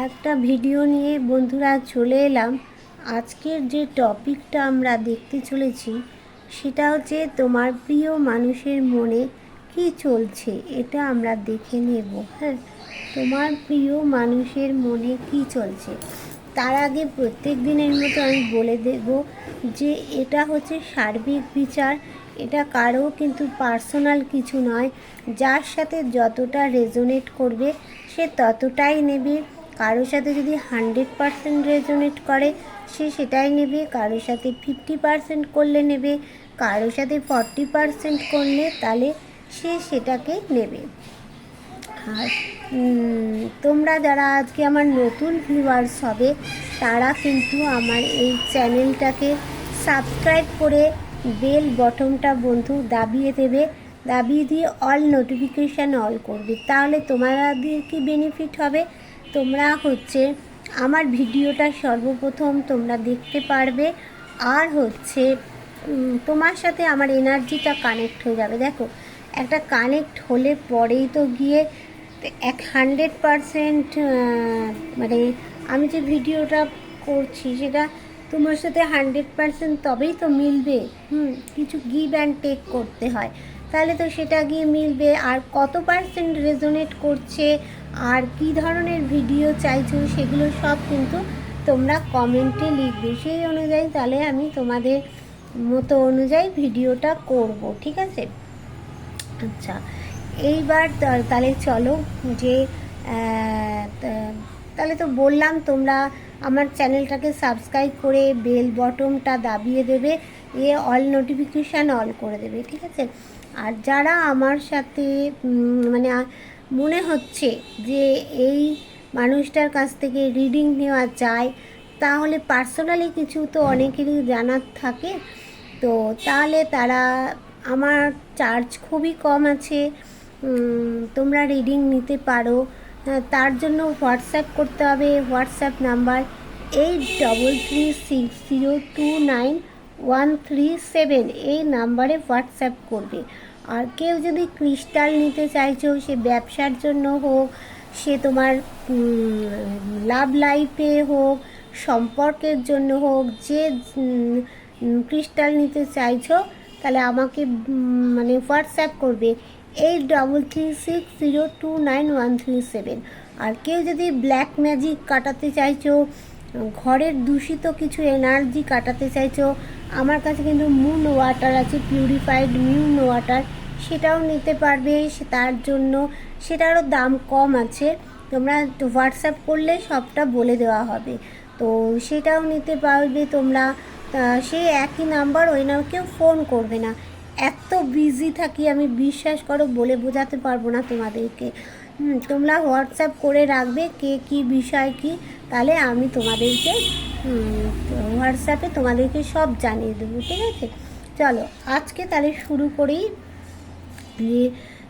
একটা ভিডিও নিয়ে বন্ধুরা চলে এলাম। আজকের যে টপিকটা আমরা দেখতে চলেছি সেটা হচ্ছে তোমার প্রিয় মানুষের মনে কি চলছে, এটা আমরা দেখে নেব। হ্যাঁ, তোমার প্রিয় মানুষের মনে কি চলছে তার আগে প্রত্যেক দিনের মতো আমি বলে দেব যে এটা হচ্ছে সার্বিক বিচার, এটা কারো কিন্তু পার্সোনাল কিছু নয়। যার সাথে যতটা রেজোনেট করবে সে ততটাই নেবে। কারোর সাথে যদি 100% রেজোনেট করে সে সেটাই নেবে, কারোর সাথে 50% করলে নেবে, কারোর সাথে 40% করলে তাহলে সে সেটাকে নেবে। আর তোমরা যারা আজকে আমার নতুন ভিউয়ার্স হবে তারা কিন্তু আমার এই চ্যানেলটাকে সাবস্ক্রাইব করে বেল বটনটা বন্ধু দাবিয়ে দেবে, দাবিয়ে দিয়ে অল নোটিফিকেশান অল করবে। তাহলে তোমাদের কি বেনিফিট হবে, তোমরা হচ্ছে আমার ভিডিওটা সর্বপ্রথম তোমরা দেখতে পারবে, আর হচ্ছে তোমার সাথে আমার এনার্জিটা কানেক্ট হয়ে যাবে। দেখো, একটা কানেক্ট হলে পরেই তো গিয়ে 100% মানে আমি যে ভিডিওটা করছি সেটা তোমার সাথে 100% তবেই তো মিলবে। কিছু গিভ অ্যান্ড টেক করতে হয়, তাহলে তো সেটা গিয়ে মিলবে। আর কত পার্সেন্ট রেজোনেট করছে আর কি ধরনের ভিডিও চাইছো সেগুলো সব কিন্তু তোমরা কমেন্টে লিখবে, সেই অনুযায়ী তাহলে আমি তোমাদের মতো অনুযায়ী ভিডিওটা করব, ঠিক আছে? আচ্ছা, এইবার তাহলে চলো যে তাহলে তো বললাম তোমরা আমার চ্যানেলটাকে সাবস্ক্রাইব করে বেল বটনটা দাবিয়ে দেবে, অল নোটিফিকেশান অল করে দেবে, ঠিক আছে? আর যারা আমার সাথে মানে মনে হচ্ছে যে এই মানুষটার কাছ থেকে রিডিং নেওয়া যায়, তাহলে পার্সোনালি কিছু তো অনেকেরই জানার থাকে, তো তাহলে তারা আমার চার্জ খুবই কম আছে, তোমরা রিডিং নিতে পারো। তার জন্য হোয়াটসঅ্যাপ করতে হবে, হোয়াটসঅ্যাপ নাম্বার 8336029137, এই নাম্বারে হোয়াটসঅ্যাপ করবে। আর কেউ যদি ক্রিস্টাল নিতে চাইছো, সে ব্যবসার জন্য হোক, সে তোমার লাভ লাইফে হোক, সম্পর্কের জন্য হোক, যে ক্রিস্টাল নিতে চাইছো তাহলে আমাকে মানে হোয়াটসঅ্যাপ করবে 8336029137। আর কেউ যদি ব্ল্যাক ম্যাজিক কাটাতে চাইছো, ঘরের দূষিত কিছু এনার্জি কাটাতে চাইছো, আমার কাছে কিন্তু মুন ওয়াটার আছে, পিউরিফাইড মুন ওয়াটার, সেটাও নিতে পারবে। তার জন্য সেটারও দাম কম আছে, তোমরা হোয়াটসঅ্যাপ করলে সবটা বলে দেওয়া হবে, তো সেটাও নিতে পারবে তোমরা। সেই একই নাম্বার, ওই নাম কেউ ফোন করবে না, এত বিজি থাকি আমি, বিশ্বাস করো বলে বোঝাতে পারবো না তোমাদেরকে। তোমরা হোয়াটসঅ্যাপ করে রাখবে কে কী বিষয় কী, তাহলে আমি তোমাদেরকে হোয়াটসঅ্যাপে তোমাদেরকে সব জানিয়ে দেবো, ঠিক আছে? চলো আজকে তাহলে শুরু করি যে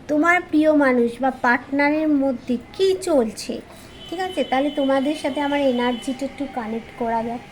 তোমার প্রিয় মানুষ বা পার্টনারের মধ্যে কী চলছে, ঠিক আছে? তাহলে তোমাদের সাথে আমার এনার্জিটা একটু কানেক্ট করা যাক।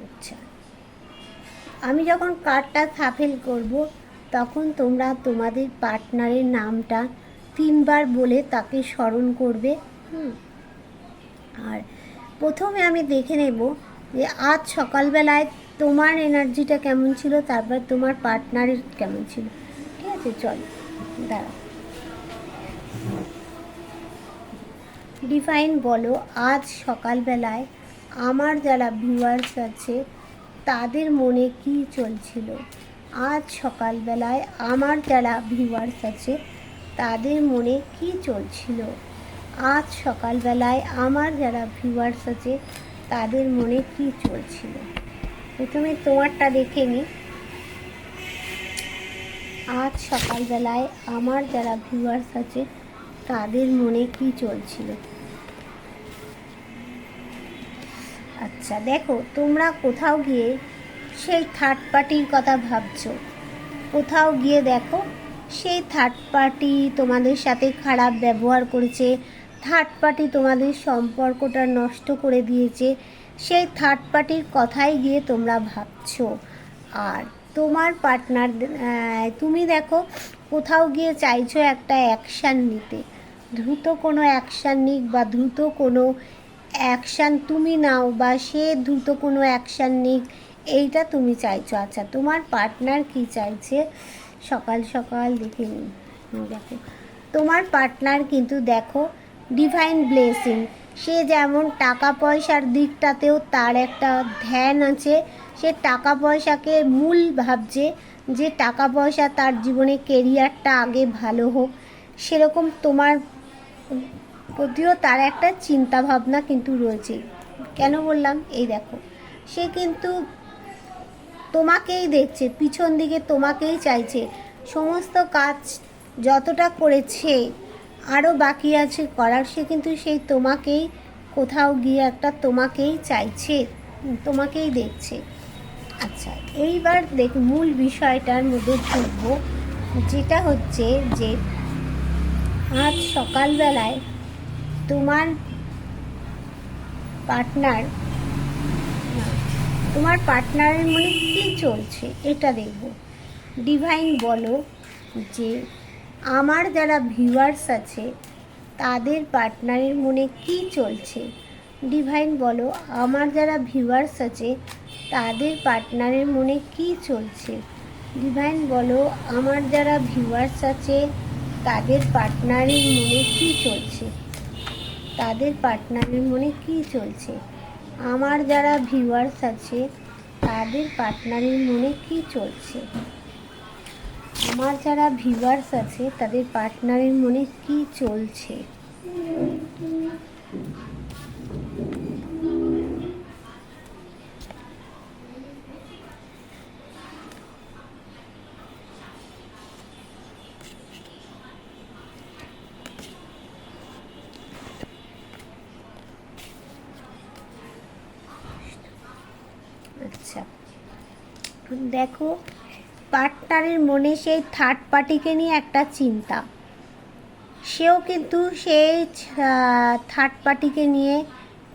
আচ্ছা, আমি যখন কার্ডটা সাফেল করব তখন তোমরা তোমাদের পার্টনারের নামটা 3 বার বলে তাকে স্মরণ করবে। আর প্রথমে আমি দেখে নেব যে আজ সকালবেলায় তোমার এনার্জিটা কেমন ছিল, তারপর তোমার পার্টনারের কেমন ছিল, ঠিক আছে? চলো দাঁড়াও, ডিফাইন বলো আজ সকালবেলায় আমার যারা ভিউয়ার্স আছে তাদের মনে কি চলছিল। আজ সকালবেলায় আমার যারা ভিউয়ার্স আছে তাদের মনে কি চলছিল। আজ সকালবেলায় আমার যারা ভিউয়ার্স আছে তাদের মনে কি চলছিল। প্রথমে তোমারটা দেখে নিই। আজ সকালবেলায় আমার যারা ভিউয়ার্স আছে তাদের মনে কি চলছিল। আচ্ছা দেখো, তোমরা কোথাও গিয়ে সেই থার্ড পার্টির কথা ভাবছো। কোথাও গিয়ে দেখো সেই থার্ড পার্টি তোমাদের সাথে খারাপ ব্যবহার করেছে, থার্ড পার্টি তোমাদের সম্পর্কটা নষ্ট করে দিয়েছে, সেই থার্ড পার্টির কথাই গিয়ে তোমরা ভাবছো। আর তোমার পার্টনার, তুমি দেখো কোথাও গিয়ে চাইছো একটা অ্যাকশান নিতে, দ্রুত কোনো অ্যাকশান নিক বা দ্রুত কোনো অ্যাকশান তুমি নাও বা সে দ্রুত কোনো অ্যাকশান নিক, এইটা তুমি চাইছো। আচ্ছা, তোমার পার্টনার কি চাইছে সকাল সকাল দেখে নিন। দেখো তোমার পার্টনার কিন্তু দেখো ডিভাইন ব্লেসিং, সে যেমন টাকা পয়সার দিকটাতেও তার একটা ধ্যান আছে, সে টাকা পয়সাকে মূল ভাবছে, যে টাকা পয়সা তার জীবনে কেরিয়ারটা আগে ভালো হোক, সেরকম তোমার প্রতিও তার একটা চিন্তা ভাবনা কিন্তু রয়েছে। কেন বললাম, এই দেখো সে কিন্তু তোমাকেই দেখছে, পিছন দিকে তোমাকেই চাইছে, সমস্ত কাজ যতটা করেছে আরও বাকি আছে করার, সে কিন্তু সেই তোমাকেই কোথাও গিয়ে একটা তোমাকেই চাইছে, তোমাকেই দেখছে। আচ্ছা, এইবার দেখ মূল বিষয়টার মধ্যে ঢুকবো, যেটা হচ্ছে যে আজ সকালবেলায় তোমার পার্টনার, তোমার পার্টনারের মনে কী চলছে এটা দেখব। ডিভাইন বলো যে আমার যারা ভিউয়ার্স আছে তাদের পার্টনারের মনে কী চলছে। ডিভাইন বলো আমার যারা ভিউয়ার্স আছে তাদের পার্টনারের মনে কী চলছে। ডিভাইন বলো আমার যারা ভিউয়ার্স আছে তাদের পার্টনারের মনে কী চলছে, তাদের পার্টনারের মনে কী চলছে। আমার যারা ভিউয়ার্স আছে তাদের পার্টনারের মনে কী চলছে, আমার যারা ভিউয়ার্স আছে তাদের পার্টনারের মনে কী চলছে। আচ্ছা দেখো, পার্টনারের মনে সেই থার্ড পার্টিকে নিয়ে একটা চিন্তা, সেও কিন্তু সেই থার্ড পার্টিকে নিয়ে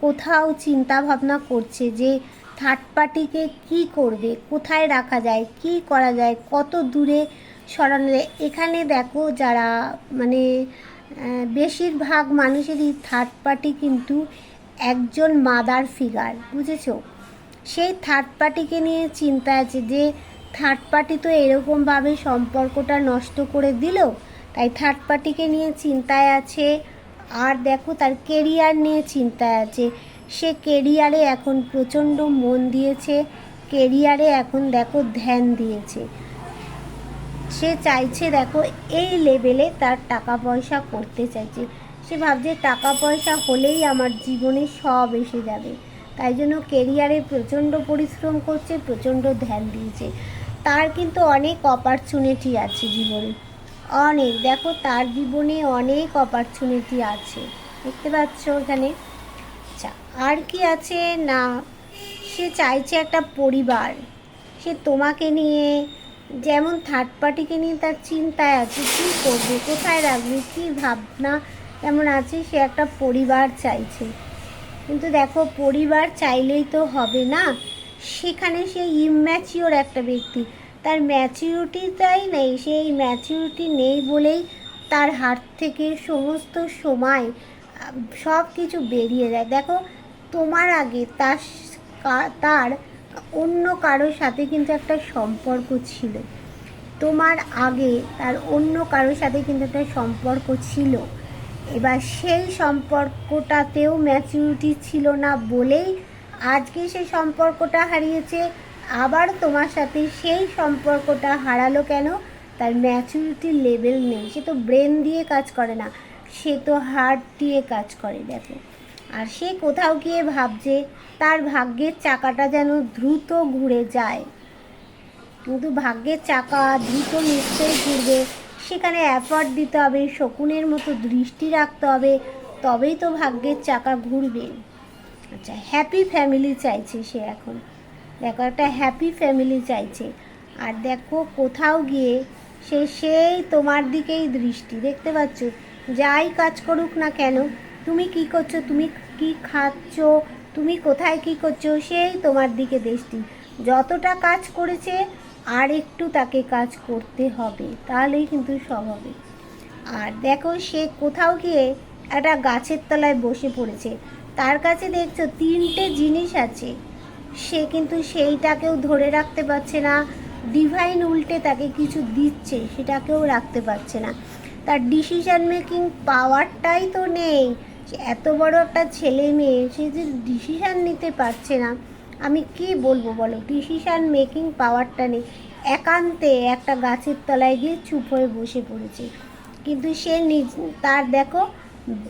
কোথাও চিন্তা ভাবনা করছে যে থার্ড পার্টিকে কী করবে, কোথায় রাখা যায়, কি করা যায়, কত দূরে সরানো যায়। এখানে দেখো যারা মানে বেশিরভাগ মানুষেরই থার্ড পার্টি কিন্তু একজন মাদার ফিগার, বুঝেছো। সেই থার্ড পার্টিকে নিয়ে চিন্তা আছে যে থার্ড পার্টি তো এরকমভাবে সম্পর্কটা নষ্ট করে দিল, তাই থার্ড পার্টিকে নিয়ে চিন্তায় আছে। আর দেখো তার কেরিয়ার নিয়ে চিন্তায় আছে, সে কেরিয়ারে এখন প্রচণ্ড মন দিয়েছে, কেরিয়ারে এখন দেখো ধ্যান দিয়েছে। সে চাইছে দেখো এই লেভেলে তার টাকা পয়সা করতে চাইছে, সে ভাবছে টাকা পয়সা হলেই আমার জীবনে সব এসে যাবে, তাই জন্য কেরিয়ারে প্রচণ্ড পরিশ্রম করছে, প্রচণ্ড ধ্যান দিয়েছে। তার কিন্তু অনেক অপরচুনিটি আছে জীবনে, অনেক, দেখো তার জীবনে অনেক অপরচুনিটি আছে, দেখতে পাচ্ছ এখানে। আচ্ছা, আর কি আছে না, সে চাইছে একটা পরিবার, সে তোমাকে নিয়ে, যেমন থার্ড পার্টিকে নিয়ে তার চিন্তায় আছে, কী করবে, কোথায় রাখবে, কী ভাবনা তেমন আছে, সে একটা পরিবার চাইছে। কিন্তু দেখো পরিবার চাইলেই তো হবে না, সেখানে সে ইম্যাচিওর একটা ব্যক্তি, তার ম্যাচিউরিটিটাই নেই, সেই ম্যাচিউরিটি নেই বলেই তার হাত থেকে সমস্ত সময় সব কিছু বেরিয়ে যায়। দেখো তোমার আগে তার অন্য কারোর সাথে কিন্তু একটা সম্পর্ক ছিল, তোমার আগে তার অন্য কারোর সাথে কিন্তু একটা সম্পর্ক ছিল, এবার সেই সম্পর্কটাতেও ম্যাচিউরিটি ছিল না বলেই আজকে সেই সম্পর্কটা হারিয়েছে, আবার তোমার সাথে সেই সম্পর্কটা হারালো কেন, তার ম্যাচিউরিটি লেভেল নেই, সে তো ব্রেন দিয়ে কাজ করে না, সে তো হার্ট দিয়ে কাজ করে। দেখো আর সে কোথাও গিয়ে ভাবছে তার ভাগ্যের চাকাটা যেন দ্রুত ঘুরে যায়, কিন্তু ভাগ্যের চাকা দ্রুত নিশ্চয়ই ঘুরবে, সেখানে এফর্ট দিতে হবে, শকুনের মতো দৃষ্টি রাখতে হবে, তবেই তো ভাগ্যের চাকা ঘুরবে। আচ্ছা, হ্যাপি ফ্যামিলি চাইছে সে এখন। দেখো একটা হ্যাপি ফ্যামিলি চাইছে। আর দেখো কোথাও গিয়ে সে সেই তোমার দিকেই দৃষ্টি, দেখতে পাচ্ছ? যাই কাজ করুক না কেন, তুমি কি করছো, তুমি কি খাচ্ছ, তুমি কোথায় কি করছো, সেই তোমার দিকে দৃষ্টি। যতটা কাজ করেছে আর একটু তাকে কাজ করতে হবে, তাহলেই কিন্তু সব হবে। আর দেখো সে কোথাও গিয়ে একটা গাছের তলায় বসে পড়েছে। তার কাছে দেখছো 3টে জিনিস আছে, সে কিন্তু সেইটাকেও ধরে রাখতে পারছে না। ডিভাইন উল্টে তাকে কিছু দিচ্ছে, সেটাকেও রাখতে পারছে না। তার ডিসিশান মেকিং পাওয়ারটাই তো নেই। এত বড় একটা ছেলে মেয়ে, সে যে ডিসিশান নিতে পারছে না, আমি কি বলবো বলো? ডিসিশান মেকিং পাওয়ারটা নেই। একান্তে একটা গাছের তলায় গিয়ে চুপ হয়ে বসে পড়েছে। কিন্তু সে তার দেখো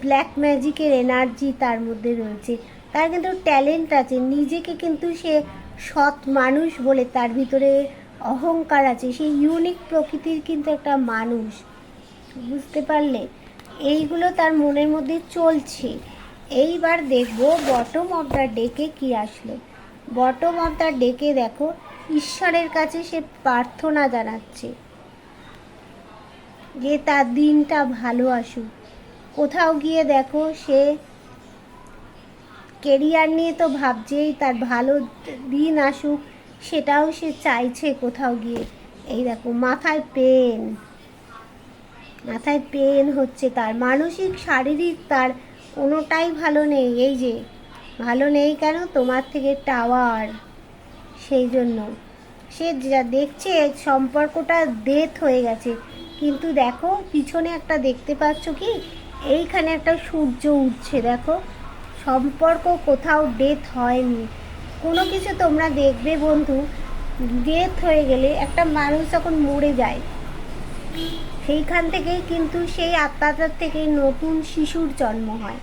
ব্ল্যাক ম্যাজিকের এনার্জি তার মধ্যে রয়েছে। তার কিন্তু ট্যালেন্ট আছে, নিজেকে কিন্তু সে সৎ মানুষ বলে তার ভিতরে অহংকার আছে। সে ইউনিক প্রকৃতির কিন্তু একটা মানুষ, বুঝতে পারলে? এইগুলো তার মনের মধ্যে চলছে। এইবার দেখবো বটম অফ দ্য ডেকে কী আসলো। বটম অফ দ্য ডেকে দেখো ঈশ্বরের কাছে সে প্রার্থনা জানাচ্ছে যে তার দিনটা ভালো আসুক। কোথাও গিয়ে দেখো সে কেরিয়ার নিয়ে তো ভাবছেই, তার ভালো দিন আসুক সেটাও সে চাইছে কোথাও গিয়ে। এই দেখো মাথায় পেন হচ্ছে, তার মানসিক শারীরিক তার কোনোটাই ভালো নেই। এই যে ভালো নেই কেন? তোমার থেকে টাওয়ার, সেই জন্য সে যা দেখছে সম্পর্কটা ডেথ হয়ে গেছে। কিন্তু দেখো পিছনে একটা দেখতে পাচ্ছ কি, এইখানে একটা সূর্য উঠছে, দেখো সম্পর্ক কোথাও ডেথ হয়নি। কোনো কিছু তোমরা দেখবে বন্ধু, ডেথ হয়ে গেলে একটা মানুষ যখন মরে যায়, সেইখান থেকেই কিন্তু সেই আত্মাটার থেকেই নতুন শিশুর জন্ম হয়।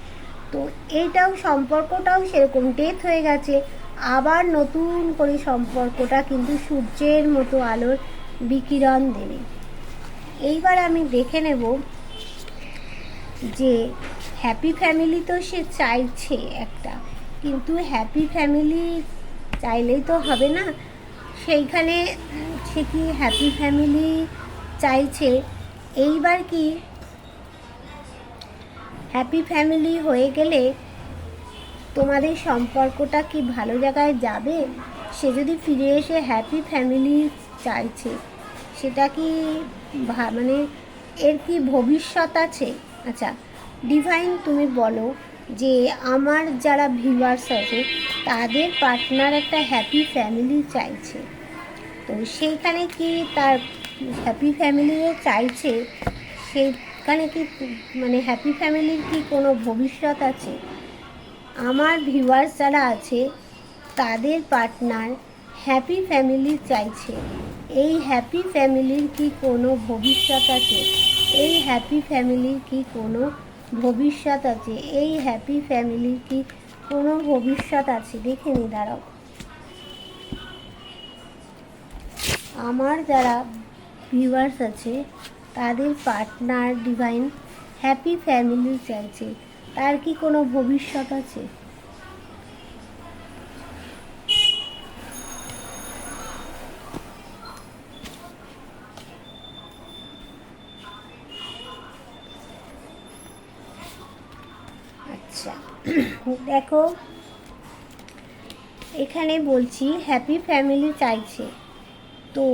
তো এইটাও সম্পর্কটাও সেরকম, ডেথ হয়ে গেছে, আবার নতুন করে সম্পর্কটা কিন্তু সূর্যের মতো আলোর বিকিরণ দেবে। এইবার আমি দেখে নেব যে হ্যাপি ফ্যামিলি তো সে চাইছে একটা, কিন্তু হ্যাপি ফ্যামিলি চাইলেই তো হবে না। সেইখানে সে কি হ্যাপি ফ্যামিলি চাইছে? এইবার কি হ্যাপি ফ্যামিলি হয়ে গেলে তোমাদের সম্পর্কটা কি ভালো জায়গায় যাবে? সে যদি ফিরে এসে হ্যাপি ফ্যামিলি চাইছে, সেটা কি মানে এর কি ভবিষ্যৎ আছে? আচ্ছা ডিভাইন তুমি বলো যে আমার যারা ভিউয়ার্স আছে তাদের পার্টনার একটা হ্যাপি ফ্যামিলি চাইছে, তো সেইখানে কি তার হ্যাপি ফ্যামিলিও চাইছে, সেইখানে কি মানে হ্যাপি ফ্যামিলির কি কোনো ভবিষ্যৎ আছে? আমার ভিউয়ার্স যারা আছে তাদের পার্টনার হ্যাপি ফ্যামিলি চাইছে, এই হ্যাপি ফ্যামিলির কি কোনো ভবিষ্যৎ আছে? এই হ্যাপি ফ্যামিলির কি কোনো ভবিষ্যৎ আছে? এই হ্যাপি ফ্যামিলির কি কোনো ভবিষ্যৎ আছে? দেখে নি, দাঁড়াও। আমার যারা ভিউয়ার্স আছে তাদের পার্টনার ডিভাইন হ্যাপি ফ্যামিলি চাইছে, তার কি কোনো ভবিষ্যৎ আছে? আচ্ছা দেখো এখানে বলছি হ্যাপি ফ্যামিলি চাইছে, তো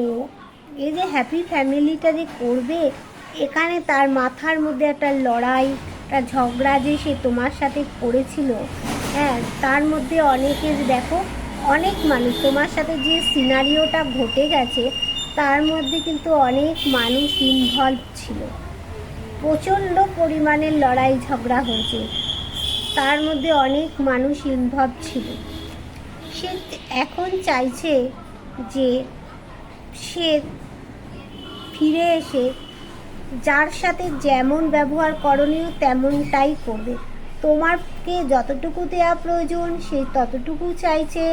এই যে হ্যাপি ফ্যামিলিটা যে করবে, এখানে তার মাথার মধ্যে একটা লড়াই, একটা ঝগড়া যে সে তোমার সাথে করেছিল, হ্যাঁ তার মধ্যে অনেকের দেখো অনেক মানুষ তোমার সাথে যে সিনারিওটা ঘটে গেছে তার মধ্যে কিন্তু অনেক মানুষ ইনভলভ ছিল, প্রচণ্ড পরিমাণের লড়াই ঝগড়া হয়েছে, তার মধ্যে অনেক মানুষ ইনভলভ ছিল। সে এখন চাইছে যে সে ফিরে এসে যার সাথে যেমন ব্যবহার করণীয় তেমনটাই করবে, তোমাকে যতটুকু দেওয়া প্রয়োজন সে ততটুকু চাইছে,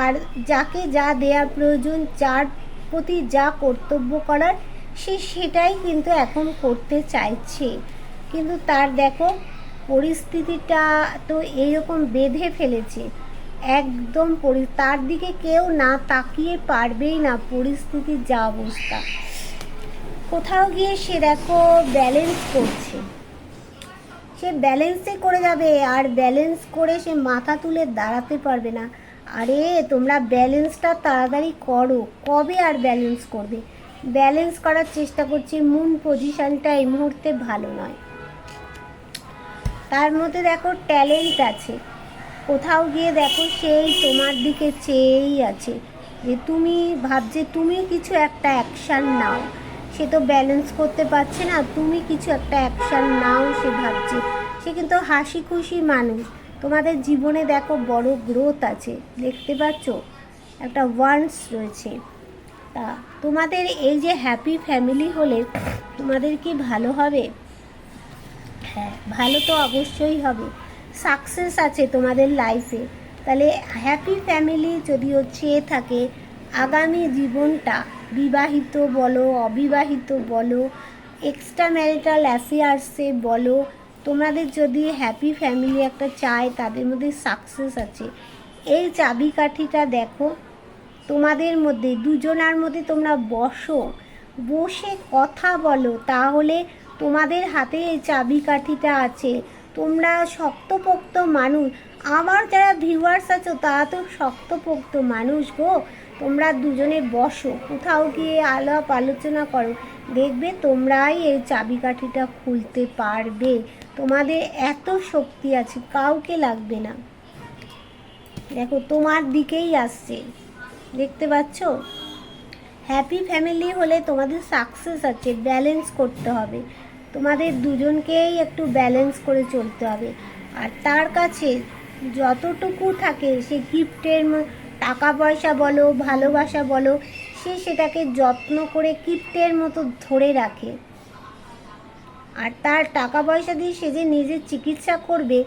আর যাকে যা দেওয়া প্রয়োজন, যার প্রতি যা কর্তব্য করার সে সেটাই কিন্তু এখন করতে চাইছে। কিন্তু তার দেখো পরিস্থিতিটা তো এইরকম বেঁধে ফেলেছে, একদম তার দিকে কেউ না তাকিয়ে পারবেই না, পরিস্থিতির যা অবস্থা। কোথাও গিয়ে সে দেখো ব্যালেন্স করছে, সে ব্যালেন্সই করে যাবে, আর ব্যালেন্স করে সে মাথা তুলে দাঁড়াতে পারবে না। আরে তোমরা ব্যালেন্সটা তাড়াতাড়ি করো, কবে আর ব্যালেন্স করবে? ব্যালেন্স করার চেষ্টা করছি, মুন পজিশনটা এই মুহূর্তে ভালো নয়। তার মধ্যে দেখো ট্যালেন্ট আছে, কোথাও গিয়ে দেখো সেই তোমার দিকে চেয়েই আছে, যে তুমি ভাবছে তুমি কিছু একটা অ্যাকশান নাও। সে তো ব্যালেন্স করতে পারছে না, তুমি কিছু একটা অ্যাকশান নাও সে ভাবছে। সে কিন্তু হাসি খুশি মানুষ। তোমাদের জীবনে দেখো বড় গ্রোথ আছে, দেখতে পাচ্ছ, একটা ওয়ান্স রয়েছে। তা তোমাদের এই যে হ্যাপি ফ্যামিলি হলে তোমাদের কি ভালো হবে? হ্যাঁ, ভালো তো অবশ্যই হবে, সাকসেস আছে তোমাদের লাইফে। তাহলে হ্যাপি ফ্যামিলি যদিও চেয়ে থাকে, আগামী জীবনটা বিবাহিত বলো, অবিবাহিত বলো, এক্সট্রা ম্যারিটাল অ্যাফেয়ার্সে বলো, তোমাদের যদি হ্যাপি ফ্যামিলি একটা চায়, তাদের মধ্যে সাকসেস আছে। এই চাবিকাঠিটা দেখো তোমাদের মধ্যে, দুজনার মধ্যে তোমরা বসে কথা বলো, তাহলে তোমাদের হাতে এই চাবিকাঠিটা আছে। তোমরা শক্তপোক্ত মানুষ, আমার যারা ভিউয়ার্স আছো তারা তো শক্তপোক্ত মানুষ গো। তোমরা দুজনে বসো, কোথাও গিয়ে আলাপ আলোচনা করো, দেখবে তোমরাই এই চাবিকাঠিটা খুলতে পারবে। তোমাদের এত শক্তি আছে, কাউকে লাগবে না। দেখো তোমার দিকেই আসছে, দেখতে পাচ্ছ? হ্যাপি ফ্যামিলি হলে তোমাদের সাকসেস আছে, ব্যালেন্স করতে হবে, তোমাদের দুজনকেই একটু ব্যালেন্স করে চলতে হবে। আর তার কাছে যতটুকু থাকে, সে গিফটের টাকা পয়সা বলো, ভালোবাসা বলো, সে সেটাকে যত্ন করে গিফটের মতো ধরে রাখে। আর তার টাকা পয়সা দিয়ে সে যে নিজের চিকিৎসা করবে,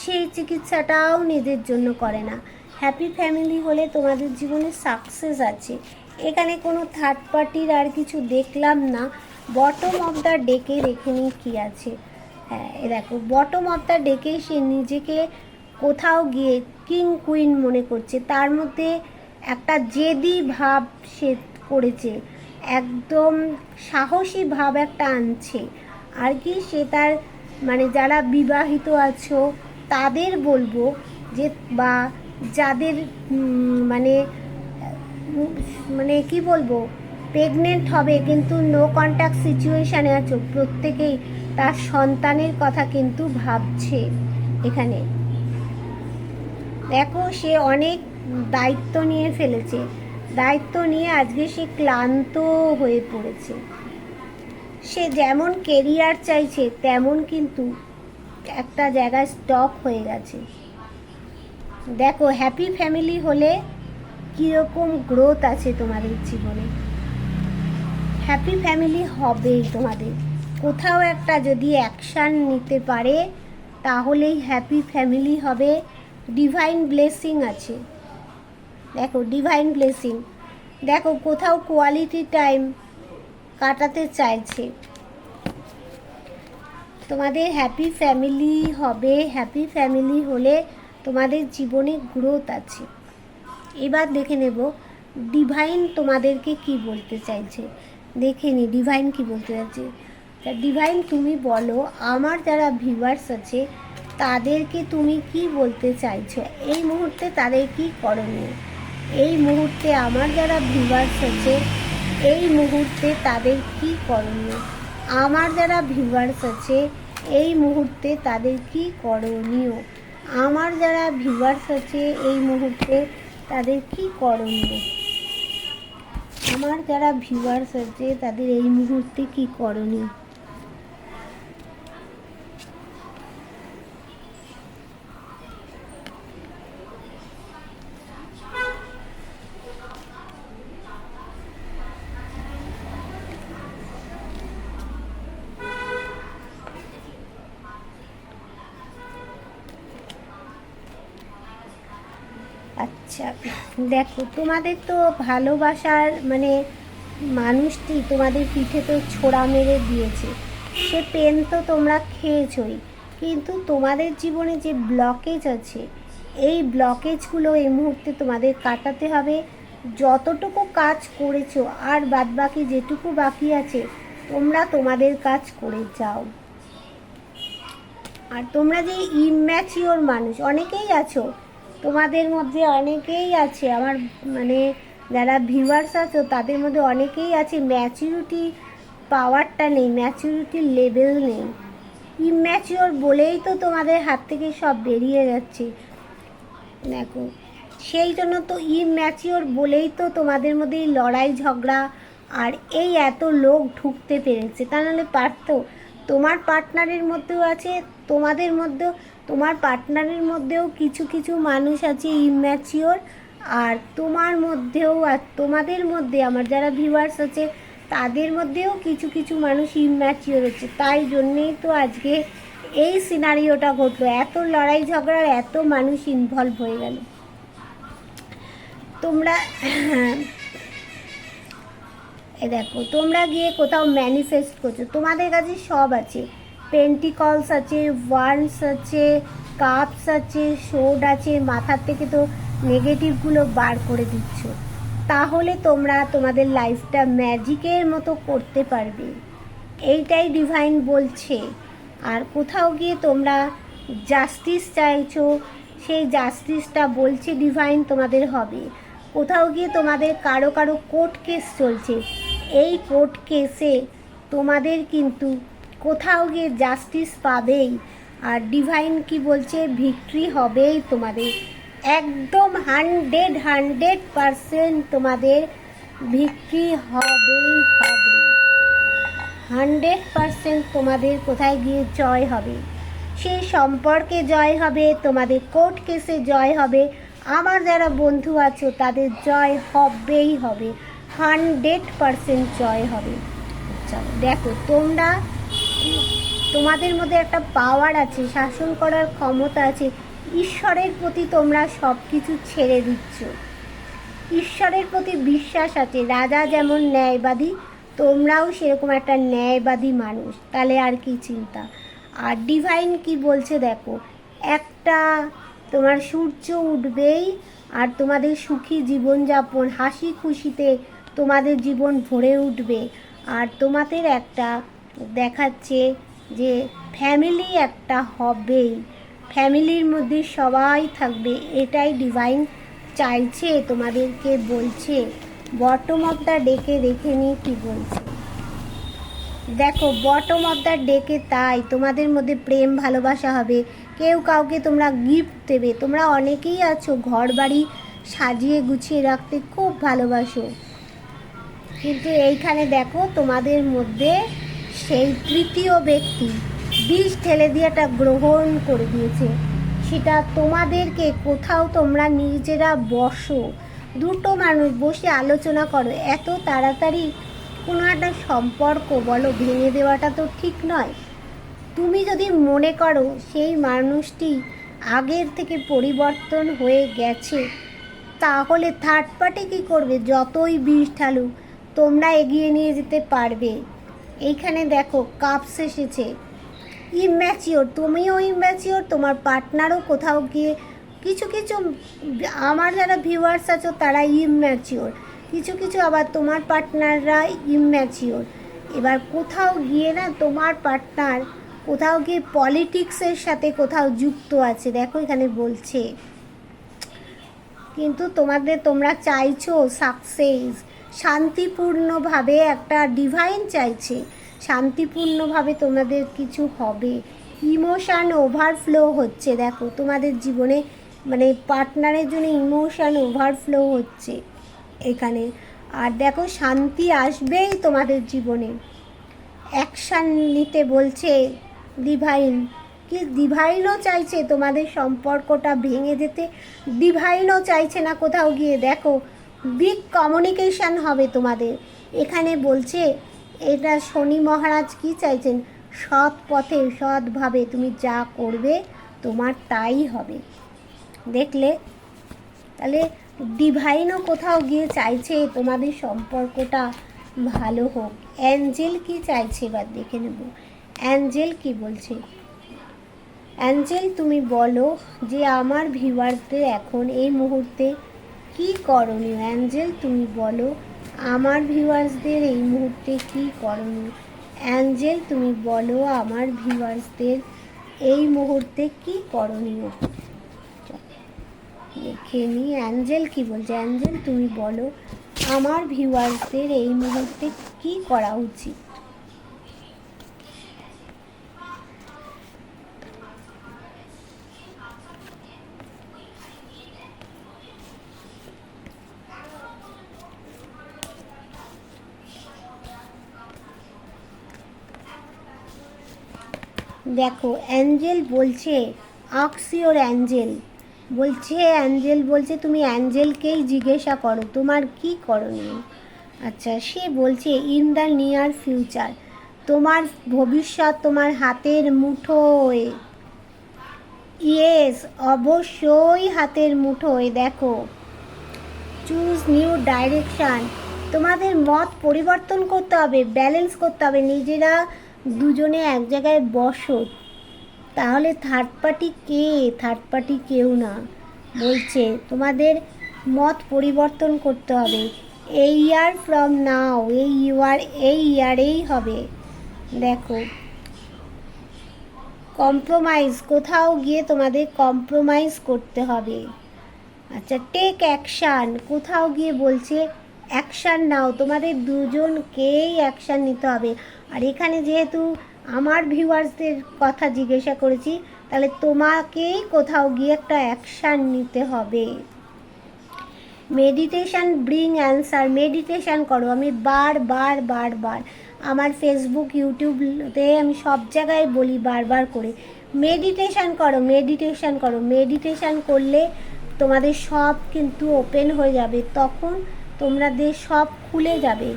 সেই চিকিৎসাটাও নিজের জন্য করে না। হ্যাপি ফ্যামিলি হলে তোমাদের জীবনে সাকসেস আছে। এখানে কোনো থার্ড পার্টির আর কিছু দেখলাম না। বটম অফ দ্য ডেকে দেখে নিই কী আছে। হ্যাঁ, দেখো বটম অফ দ্য ডেকে সে নিজেকে কোথাও গিয়ে কিং কুইন মনে করছে, তার মধ্যে একটা জেদি ভাব সে করেছে, একদম সাহসী ভাব একটা আনছে আর কি। সে তার মানে যারা বিবাহিত আছো তাদের বলবো যে, বা যাদের মানে মানে কি বলবো, প্রেগনেন্ট হবে কিন্তু নো কন্ট্যাক্ট সিচুয়েশানে আছো, প্রত্যেকেই তার সন্তানের কথা কিন্তু ভাবছে। এখানে দেখো সে অনেক দায়িত্ব নিয়ে ফেলেছে, দায়িত্ব নিয়ে আজকে সে ক্লান্ত হয়ে পড়েছে। সে যেমন কেরিয়ার চাইছে তেমন কিন্তু একটা জায়গায় স্টপ হয়ে গেছে। দেখো হ্যাপি ফ্যামিলি হলে কীরকম গ্রোথ আছে তোমাদের জীবনে। হ্যাপি ফ্যামিলি হবেই তোমাদের, কোথাও একটা যদি অ্যাকশান নিতে পারে তাহলেই হ্যাপি ফ্যামিলি হবে। ডিভাইন ব্লেসিং আছে, দেখো ডিভাইন ব্লেসিং। দেখো কোথাও কোয়ালিটি টাইম কাটাতে চাইছে, তোমাদের হ্যাপি ফ্যামিলি হবে। হ্যাপি ফ্যামিলি হলে তোমাদের জীবনে গ্রোথ আছে। এবার দেখে নেব ডিভাইন তোমাদেরকে কি বলতে চাইছে, দেখে নি ডিভাইন কি বলতে চাইছে। তা ডিভাইন তুমি বলো, আমার যারা ভিউয়ার্স আছে তাদেরকে তুমি কি বলতে চাইছো এই মুহূর্তে, তাদের কি করণীয় এই মুহূর্তে? আমার যারা ভিউয়ার্স আছে এই মুহূর্তে তাদের কি করণীয়? আমার যারা ভিউয়ার্স আছে এই মুহূর্তে তাদের কি করণীয়? আমার যারা ভিউয়ার্স আছে এই মুহূর্তে তাদের কি করণীয়? আমার যারা ভিউয়ার্স আছে তাদের এই মুহূর্তে কি করণীয়? আচ্ছা, দেখো তোমাদের তো ভালোবাসার মানে মানুষটি তোমাদের পিঠে তো ছোড়া মেরে দিয়েছে, সে পেন তো তোমরা খেয়েছই, কিন্তু তোমাদের জীবনে যে ব্লকেজ আছে, এই ব্লকেজগুলো এই মুহূর্তে তোমাদের কাটাতে হবে। যতটুকু কাজ করেছো আর বাদবাকি যেটুকু বাকি আছে তোমরা তোমাদের কাজ করে যাও। আর তোমরা যে ইম্যাচিওর মানুষ অনেকেই আছো, তোমাদের মধ্যে অনেকেই আছে, আমার মানে যারা ভিউয়ার্স আছো তাদের মধ্যে অনেকেই আছে ম্যাচিউরিটি পাওয়ারটা নেই, ম্যাচিউরিটির লেভেল নেই। ইম্যাচিওর বলেই তো তোমাদের হাত থেকে সব বেরিয়ে যাচ্ছে। দেখো, সেই জন্য তো ইম্যাচিওর বলেই তো তোমাদের মধ্যে এই লড়াই ঝগড়া আর এই এত লোক ঢুকতে পেরেছে। তা নাহলে পারতো? তোমার পার্টনারের মধ্যেও আছে, তোমাদের মধ্যেও, তোমার পার্টনারের মধ্যেও কিছু কিছু মানুষ আছে ইম্যাচিওর, আর তোমার মধ্যেও, আর তোমাদের মধ্যে আমার যারা ভিউয়ার্স আছে তাদের মধ্যেও কিছু কিছু মানুষ ইম্যাচিওর হচ্ছে। তাই জন্যেই তো আজকে এই সিনারিওটা ঘটলো, এত লড়াই ঝগড়ার এত মানুষ ইনভলভ হয়ে গেল। তোমরা দেখো, তোমরা গিয়ে কোথাও ম্যানিফেস্ট করছো, তোমাদের কাছে সব আছে, পেন্টিকলস আছে, ওয়ান্ডস আছে, কাপস আছে, সোড আছে, মাথার থেকে তো নেগেটিভগুলো বার করে দিচ্ছ। তাহলে তোমরা তোমাদের লাইফটা ম্যাজিকের মতো করতে পারবে, এইটাই ডিভাইন বলছে। আর কোথাও গিয়ে তোমরা জাস্টিস চাইছো, সেই জাস্টিসটা বলছে ডিভাইন তোমাদের হবে। কোথাও গিয়ে তোমাদের কারো কারো কোর্ট কেস চলছে, এই কোর্ট কেসে তোমাদের কিন্তু কোথাও গিয়ে জাস্টিস পাবেই। আর ডিভাইন কি বলছে, ভিক্টরি হবেই তোমাদের, একদম 100% তোমাদের ভিক্টরি হবেই হবে। 100% তোমাদের কোথায় গিয়ে জয় হবে, সেই সম্পর্কে জয় হবে, তোমাদের কোর্ট কেসে জয় হবে। আমার যারা বন্ধু আছো তাদের জয় হবেই হবে, 100% জয় হবে। চলো দেখো, তোমরা, তোমাদের মধ্যে একটা পাওয়ার আছে, শাসন করার ক্ষমতা আছে। ঈশ্বরের প্রতি তোমরা সব কিছু ছেড়ে দিচ্ছ, ঈশ্বরের প্রতি বিশ্বাস আছে। রাজা যেমন ন্যায়বাদী, তোমরাও সেরকম একটা ন্যায়বাদী মানুষ, তাহলে আর কি চিন্তা। আর ডিভাইন কি বলছে দেখো, একটা তোমার সূর্য উঠবেই, আর তোমাদের সুখী জীবনযাপন, হাসি খুশিতে তোমাদের জীবন ভরে উঠবে। আর তোমাদের একটা দেখাচ্ছে যে ফ্যামিলি একটা হবেই, ফ্যামিলির মধ্যে সবাই থাকবে, এটাই ডিভাইন চাইছে, তোমাদেরকে বলছে। বটম অফ দ্য ডেকে দেখে নিয়ে কী বলছে দেখো, বটম অফ দ্য ডেকে তাই তোমাদের মধ্যে প্রেম ভালোবাসা হবে, কেউ কাউকে তোমরা গিফট দেবে। তোমরা অনেকেই আছো ঘর বাড়ি সাজিয়ে গুছিয়ে রাখতে খুব ভালোবাসো, কিন্তু এইখানে দেখো তোমাদের মধ্যে সেই তৃতীয় ব্যক্তি বিষ ঢেলে দিয়ে একটা গ্রহণ করে দিয়েছে। সেটা তোমাদেরকে কোথাও তোমরা নিজেরা বসো, দুটো মানুষ বসে আলোচনা করো। এত তাড়াতাড়ি কোনো একটা সম্পর্ক বলো ভেঙে দেওয়াটা তো ঠিক নয়। তুমি যদি মনে করো সেই মানুষটি আগের থেকে পরিবর্তন হয়ে গেছে, তাহলে থার্ড পার্টি কী করবে? যতই বিষ ঢালুক তোমরা এগিয়ে নিয়ে যেতে পারবে। এইখানে দেখো কাপস এসেছে, ইম্যাচিওর, তুমিও ইম্যাচিওর, তোমার পার্টনারও কোথাও গিয়ে কিছু কিছু, আমার যারা ভিউয়ার্স আছো তারা ইম্যাচিওর, কিছু কিছু আবার তোমার পার্টনাররা ইম্যাচিওর। এবার কোথাও গিয়ে না তোমার পার্টনার কোথাও গিয়ে পলিটিক্সের সাথে কোথাও যুক্ত আছে, দেখো এখানে বলছে। কিন্তু তোমরা চাইছো সাকসেস, শান্তিপূর্ণভাবে, একটা ডিভাইন চাইছে শান্তিপূর্ণভাবে তোমাদের কিছু হবে। ইমোশান ওভারফ্লো হচ্ছে, দেখো তোমাদের জীবনে, মানে পার্টনারের জন্য ইমোশান ওভারফ্লো হচ্ছে এখানে। আর দেখো শান্তি আসবেই তোমাদের জীবনে, অ্যাকশান নিতে বলছে ডিভাইন। কি ডিভাইনও চাইছে তোমাদের সম্পর্কটা ভেঙে যেতে, ডিভাইনও চাইছে না কোথাও গিয়ে। দেখো বিগ কমিউনিকেশান হবে তোমাদের, এখানে বলছে। এটা শনি মহারাজ কি চাইছেন? সৎ পথে সৎভাবে তুমি যা করবে তোমার তাই হবে। দেখলে, তাহলে ডিভাইনও কোথাও গিয়ে চাইছে তোমাদের সম্পর্কটা ভালো হোক। অ্যাঞ্জেল কি চাইছে এবার দেখে নেব, অ্যাঞ্জেল কি বলছে। অ্যাঞ্জেল তুমি বলো যে আমার ভিউয়ারদের এখন এই মুহূর্তে কি করণীয়। অ্যাঞ্জেল তুমি বলো আমার ভিউয়ার্সদের এই মুহূর্তে কি করণীয়। অ্যাঞ্জেল তুমি বলো আমার ভিউয়ার্সদের এই মুহূর্তে কি করণীয়। দেখে নি অ্যাঞ্জেল কি বলছে। অ্যাঞ্জেল তুমি বলো আমার ভিউয়ার্সদের এই মুহূর্তে কি করা উচিত। দেখো অ্যাঞ্জেল বলছে আক্স ইওর অ্যাঞ্জেল বলছে, অ্যাঞ্জেল বলছে তুমি অ্যাঞ্জেলকেই জিজ্ঞাসা করো তোমার কি করণীয়। আচ্ছা, সে বলছে ইন দ্য নিয়ার ফিউচার, তোমার ভবিষ্যৎ তোমার হাতের মুঠোয়। ইয়েস, অবশ্যই হাতের মুঠোয়। দেখো চুজ নিউ ডাইরেকশান, তোমাদের মত পরিবর্তন করতে হবে, ব্যালেন্স করতে হবে। নিজেরা দুজনে এক জায়গায় বসো, তাহলে থার্ড পার্টি কে? থার্ড পার্টি কেউ না। বলছে তোমাদের মত পরিবর্তন করতে হবে। এই ইয়ার ফ্রম নাও, এই ইয়ারেই হবে। দেখো কম্প্রোমাইজ, কোথাও গিয়ে তোমাদের কম্প্রোমাইজ করতে হবে। আচ্ছা, টেক অ্যাকশান, কোথাও গিয়ে বলছে অ্যাকশান নাও, তোমাদের দুজনকেই অ্যাকশান নিতে হবে। আর এখানে যেহেতু আমার ভিউয়ার্সদের কথা জিজ্ঞাসা করেছি, তাহলে তোমাকেই কোথাও গিয়ে একটা অ্যাকশান নিতে হবে। মেডিটেশান ব্রিং অ্যান্সার, মেডিটেশান করো। আমি বারবার আমার ফেসবুক ইউটিউবতে আমি সব জায়গায় বলি বারবার করে, মেডিটেশান করো, মেডিটেশান করো। মেডিটেশান করলে তোমাদের সব কিন্তু ওপেন হয়ে যাবে, তখন তোমাদের সব খুলে যাবে।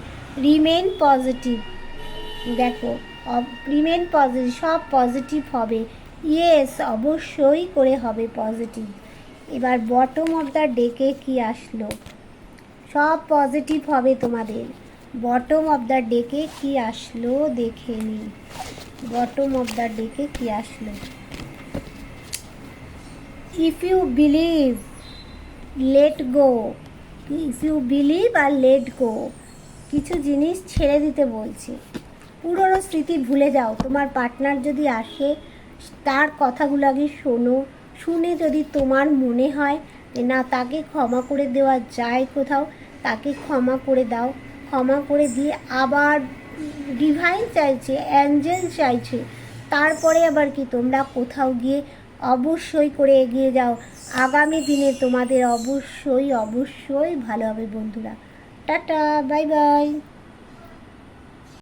রিমেন পজিটিভ, দেখো রিমেন পজিটিভ, সব পজিটিভ হবে। ইয়েস, অবশ্যই করে হবে পজিটিভ। এবার বটম অফ দ্য ডেকে কি আসলো, সব পজিটিভ হবে তোমাদের। বটম অফ দ্য ডেকে কি আসলো দেখে নিই। বটম অফ দ্য ডেকে কি আসলো। If you believe let go, if you believe আর লেট গো, কিছু জিনিস ছেড়ে দিতে বলছে। পুরনো স্মৃতি ভুলে যাও। তোমার পার্টনার যদি আসে, তার কথাগুলো আগে শোনো, শুনে যদি তোমার মনে হয় যে না তাকে ক্ষমা করে দেওয়া যায় কোথাও, তাকে ক্ষমা করে দাও। ক্ষমা করে দিয়ে আবার ডিভাইন চাইছে, অ্যাঞ্জেল চাইছে, তারপরে আবার কি তোমরা কোথাও গিয়ে অবশ্যই করে এগিয়ে যাও। আগামী দিনে তোমাদের অবশ্যই ভালো হবে বন্ধুরা। Tata, bye bye.